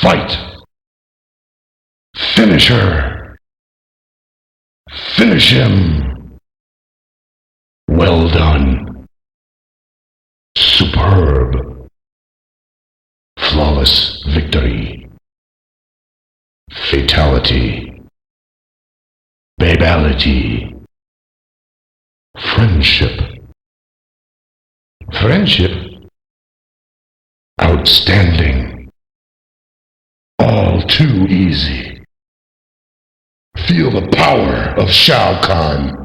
Fight! Finish her! Finish him! Well done. Superb. Flawless victory. Fatality. Babality. Friendship. Friendship? Outstanding. All too easy. Feel the power of Shao Kahn.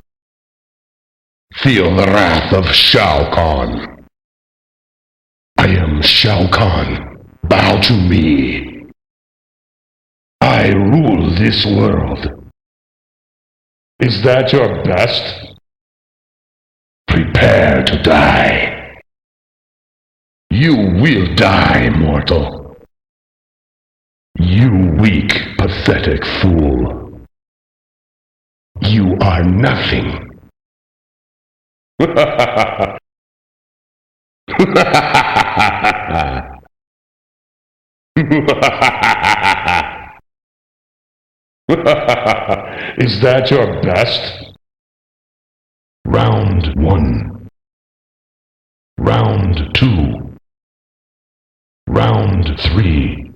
Feel the wrath of Shao Kahn. I am Shao Kahn. Bow to me. I rule this world. Is that your best? Prepare to die. You will die, mortal. You weak, pathetic fool. You are nothing. Is that your best? Round 1. Round 2. Round 3.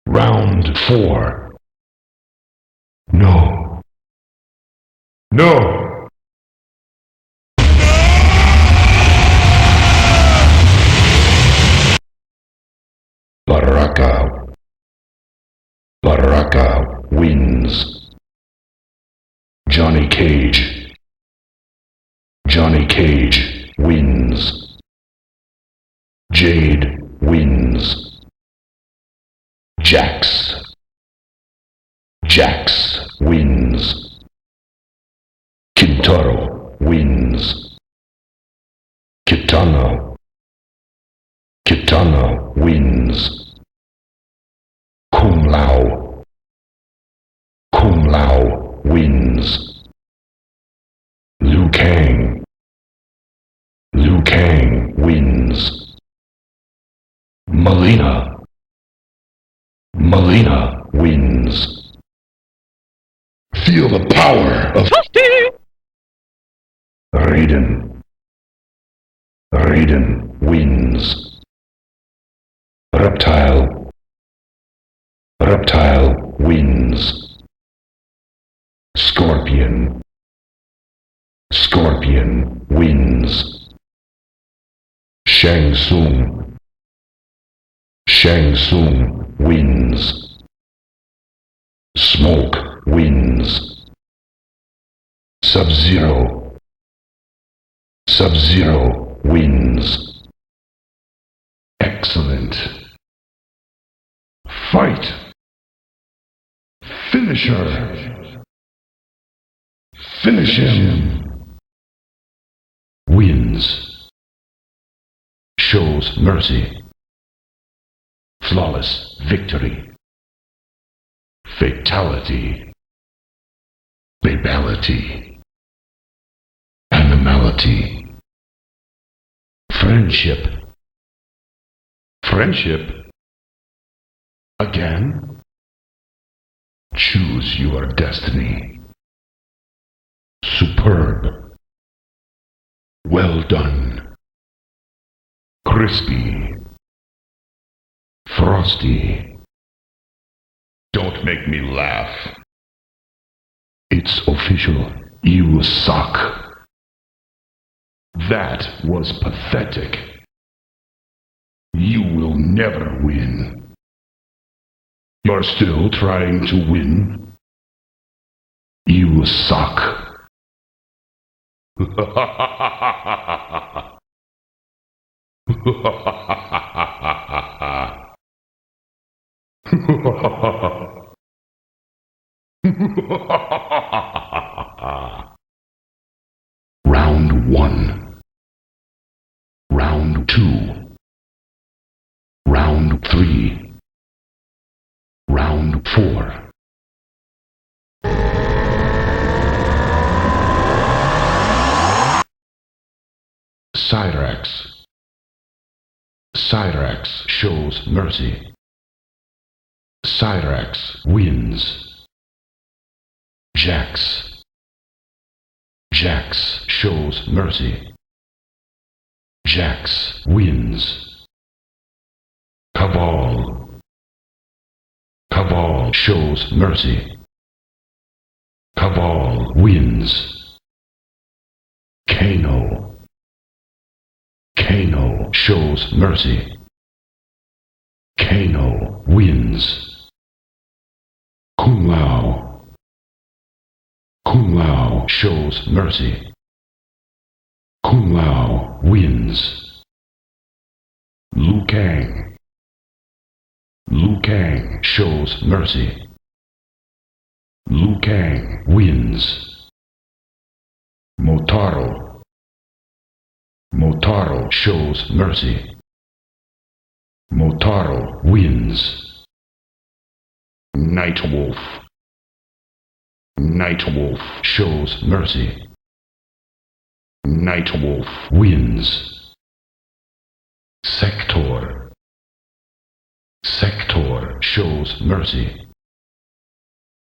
Round 4. No. No! Baraka wins. Johnny Cage. Johnny Cage wins. Jade wins. Jax. Jax wins. Kintaro wins. Kitana. Kitana wins. Kung Lao. Kung Lao wins. Liu Kang. Liu Kang wins. Melina. Melina wins. Feel the power of Raiden. Raiden wins. Reptile. Reptile wins. Scorpion. Scorpion wins. Shang Tsung. Shang Tsung wins. Smoke wins. Sub-Zero. Sub-Zero wins. Excellent. Fight! Finish her! Finish him! Wins. Shows mercy. Flawless victory. Fatality. Babality. Animality. Friendship. Friendship? Again? Choose your destiny. Superb. Well done. Crispy. Frosty. Don't make me laugh. It's official. You suck. That was pathetic. You will never win. You're still trying to win? You suck. Round 1. Round 2. Round 3. Round 4. Cyrax. Cyrax shows mercy. Cyrax wins. Jax. Jax shows mercy. Jax wins. Cabal. Cabal shows mercy. Cabal wins. Kano. Kano shows mercy. Kano wins. Kung Lao. Kung Lao shows mercy. Kung Lao wins. Liu Kang. Liu Kang shows mercy. Liu Kang wins. Motaro. Motaro shows mercy. Motaro wins. Nightwolf. Nightwolf shows mercy. Nightwolf wins. Sector. Sector shows mercy.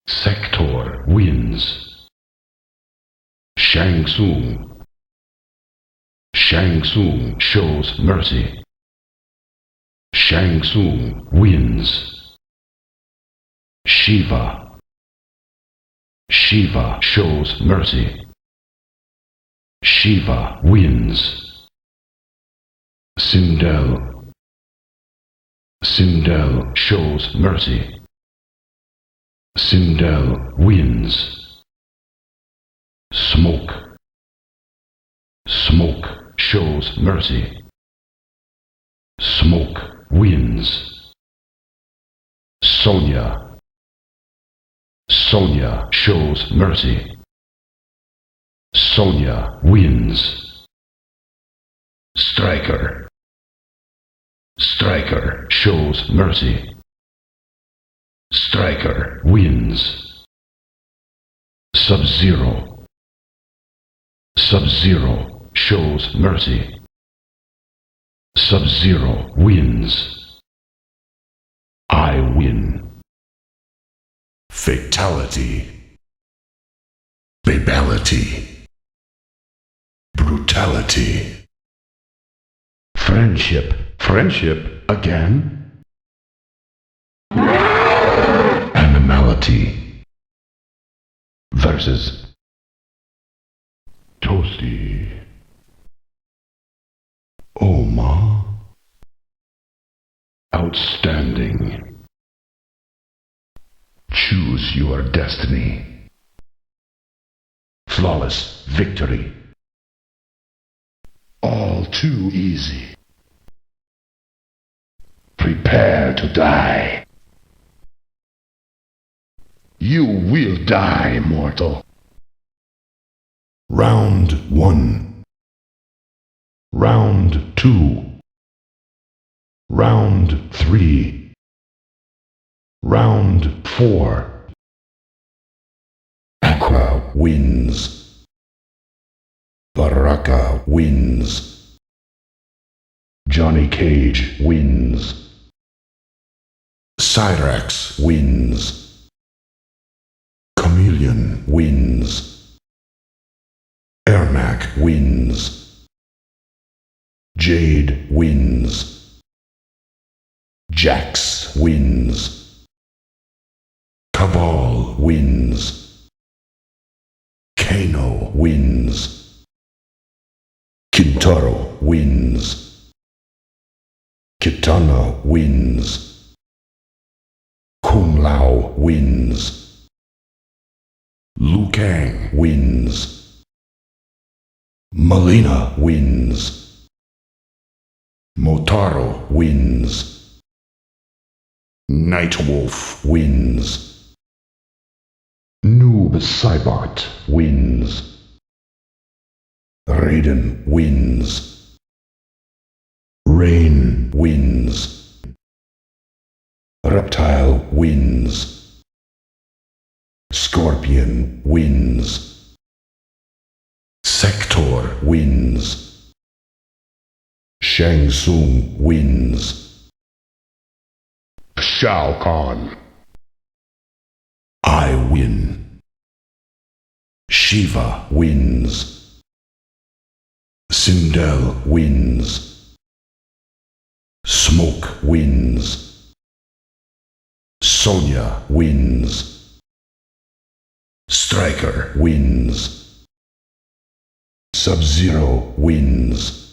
Sector wins. Shang Tsung. Shang Tsung shows mercy. Shang Tsung wins. Shiva. Shiva shows mercy. Shiva wins. Sindel. Sindel shows mercy. Sindel wins. Smoke. Smoke shows mercy. Smoke wins. Sonya. Sonya shows mercy. Sonya wins. Striker. Striker shows mercy. Striker wins. Sub-Zero. Sub-Zero shows mercy. Sub-Zero wins. I win. Fatality. Babality. Brutality. Friendship. Friendship again? Animality. Versus Toasty. Oma. Outstanding. Choose your destiny. Flawless victory. All too easy. Prepare to die. You will die, mortal. Round 1. Round 2. Round 3. Round 4. Aqua wins. Baraka wins. Johnny Cage wins. Cyrax wins. Chameleon wins. Ermac wins. Jade wins. Jax wins. Cabal wins. Kano wins. Kintaro wins. Kitana wins. Kung Lao wins. Liu Kang wins. Melina wins. Motaro wins. Nightwolf wins. Noob Saibot wins. Raiden wins. Rain wins. Reptile wins. Scorpion wins. Sector wins. Shang Tsung wins. Shao Kahn. I win. Shiva wins. Sindel wins. Smoke wins. Sonya wins. Striker wins. Sub-Zero wins.